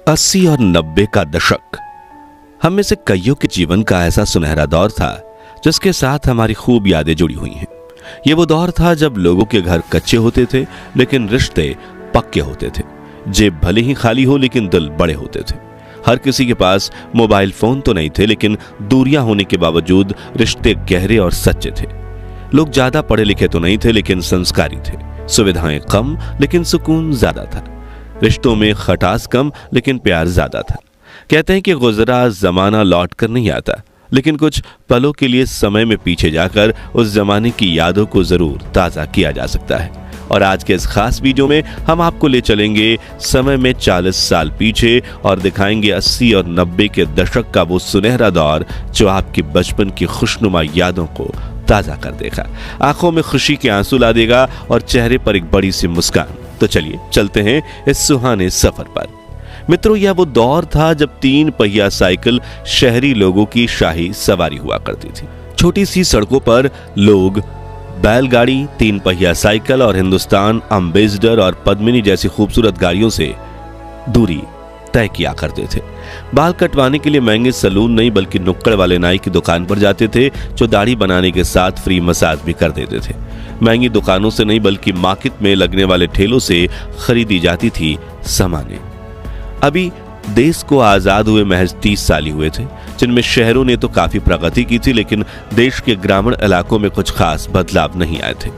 80 और 90 का दशक हम में से कईयों के जीवन का ऐसा सुनहरा दौर था जिसके साथ हमारी खूब यादें जुड़ी हुई हैं। ये वो दौर था जब लोगों के घर कच्चे होते थे लेकिन रिश्ते पक्के होते थे। जेब भले ही खाली हो लेकिन दिल बड़े होते थे। हर किसी के पास मोबाइल फोन तो नहीं थे लेकिन दूरियां होने के बावजूद रिश्ते गहरे और सच्चे थे। लोग ज्यादा पढ़े लिखे तो नहीं थे लेकिन संस्कारी थे। सुविधाएं कम लेकिन सुकून ज्यादा था। रिश्तों में खटास कम लेकिन प्यार ज्यादा था। कहते हैं कि गुजरा जमाना लौट कर नहीं आता, लेकिन कुछ पलों के लिए समय में पीछे जाकर उस जमाने की यादों को जरूर ताजा किया जा सकता है। और आज के इस खास वीडियो में हम आपको ले चलेंगे समय में 40 साल पीछे और दिखाएंगे 80 और 90 के दशक का वो सुनहरा दौर जो आपके बचपन की खुशनुमा यादों को ताजा कर देगा, आंखों में खुशी के आंसू ला देगा और चेहरे पर एक बड़ी सी मुस्कान। तो चलिए चलते हैं इस सुहाने सफर पर। मित्रों, यह वो दौर था जब 3 पहिया साइकिल शहरी लोगों की शाही सवारी हुआ करती थी। छोटी सी सड़कों पर लोग बैलगाड़ी, 3 पहिया साइकिल और हिंदुस्तान अम्बेसडर और पद्मिनी जैसी खूबसूरत गाड़ियों से दूरी तय किया करते थे। बाल कटवाने के लिए महंगे सैलून नहीं बल्कि नुक्कड़ वाले नाई की दुकान पर जाते थे जो दाढ़ी बनाने के साथ फ्री मसाज भी कर देते थे। महंगी दुकानों से नहीं बल्कि मार्केट में लगने वाले ठेलों से खरीदी जाती थी सामानें। अभी देश को आजाद हुए महज 30 साल ही हुए थे, जिनमें शहरों ने तो काफी प्रगति की थी लेकिन देश के ग्रामीण इलाकों में कुछ खास बदलाव नहीं आए थे।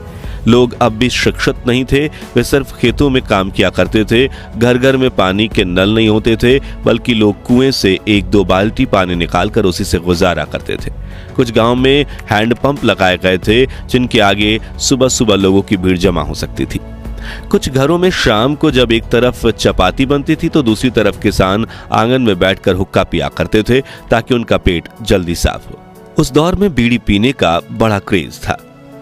लोग अब भी शिक्षित नहीं थे, वे सिर्फ खेतों में काम किया करते थे। घर घर में पानी के नल नहीं होते थे बल्कि लोग कुएं से 1-2 बाल्टी पानी निकालकर उसी से गुजारा करते थे। कुछ गांव में हैंडपंप लगाए गए थे जिनके आगे सुबह सुबह लोगों की भीड़ जमा हो सकती थी। कुछ घरों में शाम को जब एक तरफ चपाती बनती थी तो दूसरी तरफ किसान आंगन में बैठकर हुक्का पिया करते थे ताकि उनका पेट जल्दी साफ हो। उस दौर में बीड़ी पीने का बड़ा क्रेज था।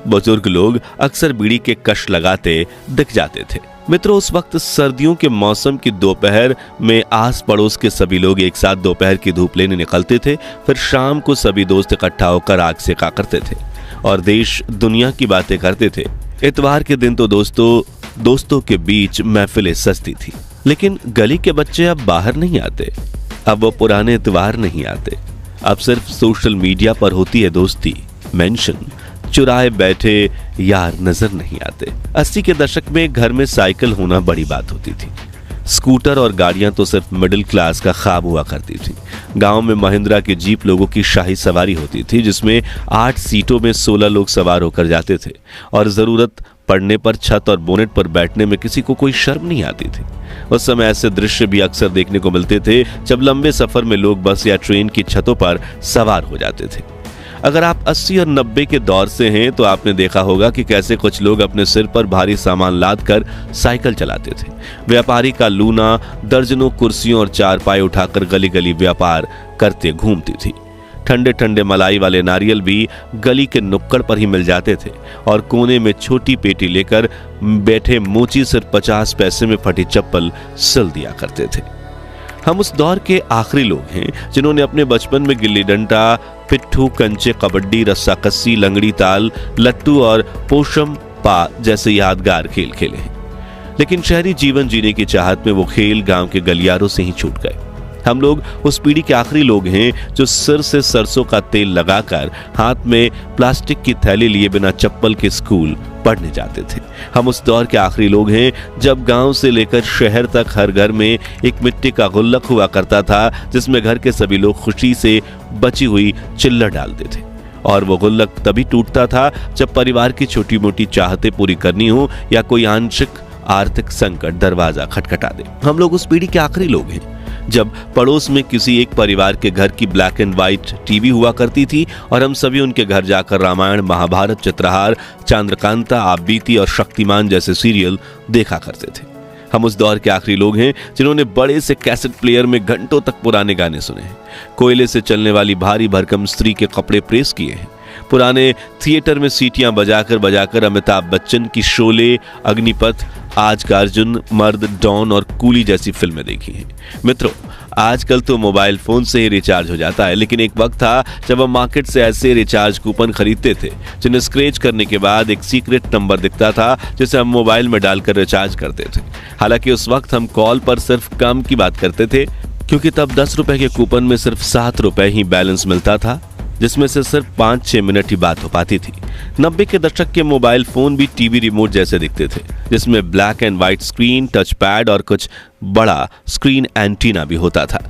बुजुर्ग लोग अक्सर बीड़ी के कश लगाते दिख जाते थे। मित्रों, उस वक्त सर्दियों के मौसम की दोपहर में आस पड़ोस के सभी लोग एक साथ दोपहर की धूप लेने निकलते थे। फिर शाम को सभी दोस्त इकट्ठा होकर आग सेका करते थे और देश दुनिया की बातें करते थे। इतवार के दिन तो दोस्तों के बीच महफिलें सजती थी। लेकिन गली के बच्चे अब बाहर नहीं आते। अब वो पुराने इतवार नहीं आते। अब सिर्फ सोशल मीडिया पर होती है दोस्ती, मेंशन। चुराए बैठे यार नजर नहीं आते। 80 के दशक में घर में साइकिल होना बड़ी बात होती थी। स्कूटर और गाड़ियां तो सिर्फ मिडिल क्लास का ख्वाब हुआ करती थी। गांव में महिंद्रा की जीप लोगों की शाही सवारी होती थी जिसमें 8 सीटों में 16 लोग सवार होकर जाते थे और जरूरत पड़ने पर छत और बोनेट पर बैठने में किसी को कोई शर्म नहीं आती थी। उस समय ऐसे दृश्य भी अक्सर देखने को मिलते थे जब लंबे सफर में लोग बस या ट्रेन की छतों पर सवार हो जाते थे। अगर आप 80 और 90 के दौर से हैं तो आपने देखा होगा कि कैसे कुछ लोग अपने सिर पर भारी सामान लाद कर साइकिल चलाते थे। व्यापारी का लूना दर्जनों कुर्सियों और चारपाई उठाकर गली गली व्यापार करते घूमती थी। ठंडे ठंडे मलाई वाले नारियल भी गली के नुक्कड़ पर ही मिल जाते थे और कोने में छोटी पेटी लेकर बैठे मोची सिर्फ 50 पैसे में फटी चप्पल सिल दिया करते थे। हम उस दौर के आखिरी लोग हैं जिन्होंने अपने बचपन में गिल्ली डंडा, पिट्ठू, कंचे, कबड्डी, रस्साकस्सी, लंगड़ी ताल, लट्टू और पोशम पा जैसे यादगार खेल खेले हैं। लेकिन शहरी जीवन जीने की चाहत में वो खेल गांव के गलियारों से ही छूट गए। हम लोग उस पीढ़ी के आखिरी लोग हैं जो सिर से सरसों का तेल लगाकर हाथ में प्लास्टिक की थैली लिए बिना चप्पल के स्कूल पढ़ने जाते थे। हम उस दौर के आखिरी लोग हैं जब गांव से लेकर शहर तक हर घर में एक मिट्टी का गुल्लक हुआ करता था जिसमें घर के सभी लोग खुशी से बची हुई चिल्लर डालते थे। और वो गुल्लक तभी टूटता था जब परिवार की छोटी मोटी चाहतें पूरी करनी हो या कोई आंशिक आर्थिक संकट दरवाजा खटखटा दे। हम लोग उस पीढ़ी के आखिरी लोग हैं जब पड़ोस में किसी एक परिवार के घर की ब्लैक एंड व्हाइट टीवी हुआ करती थी और हम सभी उनके घर जाकर रामायण, महाभारत, चित्रहार, चंद्रकांता, आप बीती और शक्तिमान जैसे सीरियल देखा करते थे। हम उस दौर के आखिरी लोग हैं जिन्होंने बड़े से कैसेट प्लेयर में घंटों तक पुराने गाने सुने हैं, कोयले से चलने वाली भारी भरकम स्त्री के कपड़े प्रेस किए हैं, पुराने थिएटर में सीटियां बजाकर बजाकर अमिताभ बच्चन की शोले, अग्निपथ, आज का अर्जुन, मर्द, डॉन और कूली जैसी फिल्में देखी हैं। मित्रों, आजकल तो मोबाइल फोन से ही रिचार्ज हो जाता है, लेकिन एक वक्त था जब हम मार्केट से ऐसे रिचार्ज कूपन खरीदते थे जिन्हें स्क्रैच करने के बाद एक सीक्रेट नंबर दिखता था जिसे हम मोबाइल में डालकर रिचार्ज करते थे। हालांकि उस वक्त हम कॉल पर सिर्फ कम की बात करते थे, क्योंकि तब 10 रुपए के कूपन में सिर्फ 7 रुपए ही बैलेंस मिलता था, जिसमें से सिर्फ 5-6 मिनट ही बात हो पाती थी। 90 के दशक के मोबाइल फोन भी टीवी रिमोट जैसे दिखते थे, जिसमें black and white screen, touch pad और कुछ बड़ा स्क्रीन एंटीना भी होता था।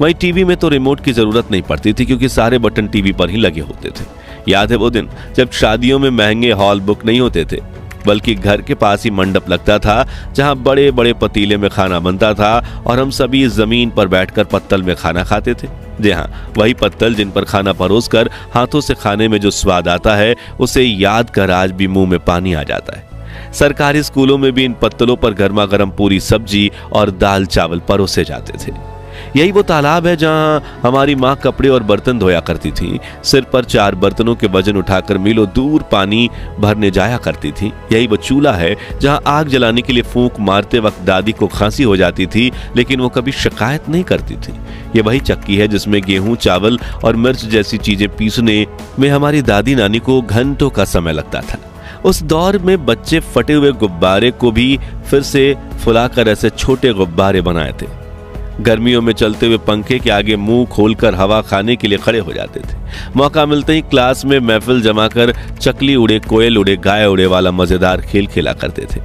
वहीं टीवी में तो रिमोट की जरूरत नहीं पड़ती थी, क्योंकि सारे बटन टीवी पर ही लगे होते थे। याद है वो दिन जब शादियों में महंगे हॉल बुक नहीं होते थे, बल्कि घर के पास ही मंडप लगता था जहां बड़े बड़े पतीले में खाना बनता था और हम सभी जमीन पर बैठकर पत्तल में खाना खाते थे। जी हाँ, वही पत्तल जिन पर खाना परोसकर हाथों से खाने में जो स्वाद आता है, उसे याद कर आज भी मुंह में पानी आ जाता है। सरकारी स्कूलों में भी इन पत्तलों पर गर्मा गर्म पूरी सब्जी और दाल चावल परोसे जाते थे। यही वो तालाब है जहां हमारी माँ कपड़े और बर्तन धोया करती थी, सिर पर 4 बर्तनों के वजन उठाकर मीलों दूर पानी भरने जाया करती थी। यही वो चूल्हा है जहां आग जलाने के लिए फूंक मारते वक्त दादी को खांसी हो जाती थी, लेकिन वो कभी शिकायत नहीं करती थी। ये वही चक्की है जिसमें गेहूं, चावल और मिर्च जैसी चीजें पीसने में हमारी दादी नानी को घंटों का समय लगता था। उस दौर में बच्चे फटे हुए गुब्बारे को भी फिर से फुलाकर ऐसे छोटे गुब्बारे बनाए थे। गर्मियों में चलते हुए पंखे के आगे मुंह खोलकर हवा खाने के लिए खड़े हो जाते थे। मौका मिलते ही क्लास में महफिल जमाकर चकली उड़े, कोयल उड़े, गाय उड़े वाला मजेदार खेल खेला करते थे।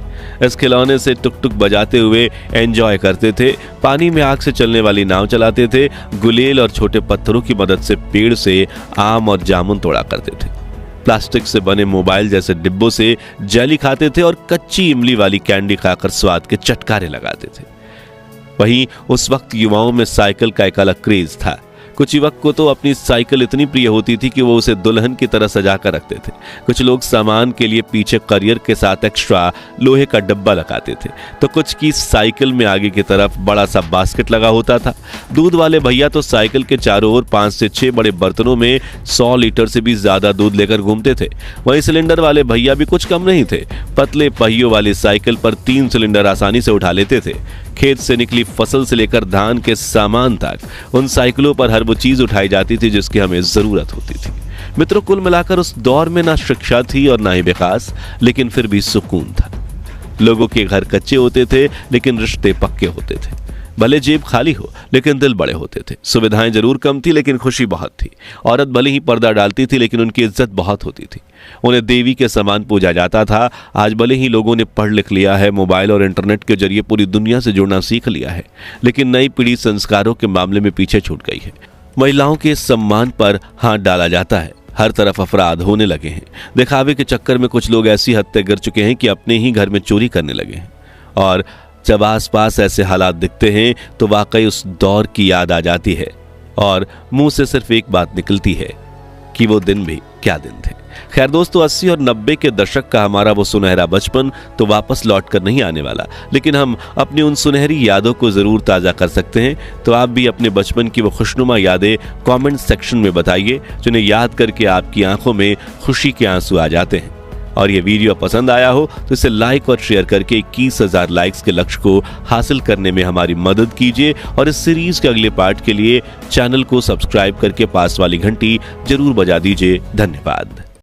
इस खिलौने से टुक टुक बजाते हुए एंजॉय करते थे। पानी में आग से चलने वाली नाव चलाते थे। गुलेल और छोटे पत्थरों की मदद से पेड़ से आम और जामुन तोड़ा करते थे। प्लास्टिक से बने मोबाइल जैसे डिब्बों से जेली खाते थे और कच्ची इमली वाली कैंडी खाकर स्वाद के चटकारे लगाते थे। वहीं उस वक्त युवाओं में साइकिल का एक अलग क्रेज था। कुछ युवक को तो अपनी साइकिल इतनी प्रिय होती थी कि वो उसे दुल्हन की तरह सजा कर रखते थे। कुछ लोग सामान के लिए पीछे करियर के साथ एक्स्ट्रा लोहे का डब्बा लगाते थे, तो कुछ की साइकिल में आगे की तरफ बड़ा सा बास्केट लगा होता था। दूध वाले भैया तो साइकिल के चारों ओर 5 से 6 बड़े बर्तनों में 100 लीटर से भी ज्यादा दूध लेकर घूमते थे। वहीं सिलेंडर वाले भैया भी कुछ कम नहीं थे। पतले पहियों वाली साइकिल पर 3 सिलेंडर आसानी से उठा लेते थे। खेत से निकली फसल से लेकर धान के सामान तक उन साइकिलों पर हर वो चीज उठाई जाती थी जिसकी हमें जरूरत होती थी। मित्रों, कुल मिलाकर उस दौर में ना शिक्षा थी और ना ही विकास, लेकिन फिर भी सुकून था। लोगों के घर कच्चे होते थे, लेकिन रिश्ते पक्के होते थे। भले जेब खाली हो, लेकिन दिल बड़े होते थे। सुविधाएं जरूर कम थी, लेकिन खुशी बहुत थी। औरत भले ही पर्दा डालती थी, लेकिन उनकी इज्जत बहुत होती थी। उन्हें देवी के समान पूजा जाता था। आज भले ही लोगों ने पढ़ लिख लिया है, मोबाइल और इंटरनेट के जरिए पूरी दुनिया से जुड़ना सीख लिया है, लेकिन नई पीढ़ी संस्कारों के मामले में पीछे छूट गई है। महिलाओं के सम्मान पर हाथ डाला जाता है। हर तरफ अपराध होने लगे हैं। दिखावे के चक्कर में कुछ लोग ऐसी हद तक गिर चुके हैं कि अपने ही घर में चोरी करने लगे हैं। और जब आसपास ऐसे हालात दिखते हैं तो वाकई उस दौर की याद आ जाती है और मुंह से सिर्फ एक बात निकलती है कि वो दिन भी क्या दिन थे। खैर दोस्तों, 80 और 90 के दशक का हमारा वो सुनहरा बचपन तो वापस लौट कर नहीं आने वाला, लेकिन हम अपनी उन सुनहरी यादों को जरूर ताज़ा कर सकते हैं। तो आप भी अपने बचपन की वो खुशनुमा यादें कमेंट सेक्शन में बताइए, जिन्हें याद करके आपकी आंखों में खुशी के आंसू आ जाते हैं। और ये वीडियो पसंद आया हो तो इसे लाइक और शेयर करके 21,000 लाइक्स के लक्ष्य को हासिल करने में हमारी मदद कीजिए। और इस सीरीज के अगले पार्ट के लिए चैनल को सब्सक्राइब करके पास वाली घंटी जरूर बजा दीजिए। धन्यवाद।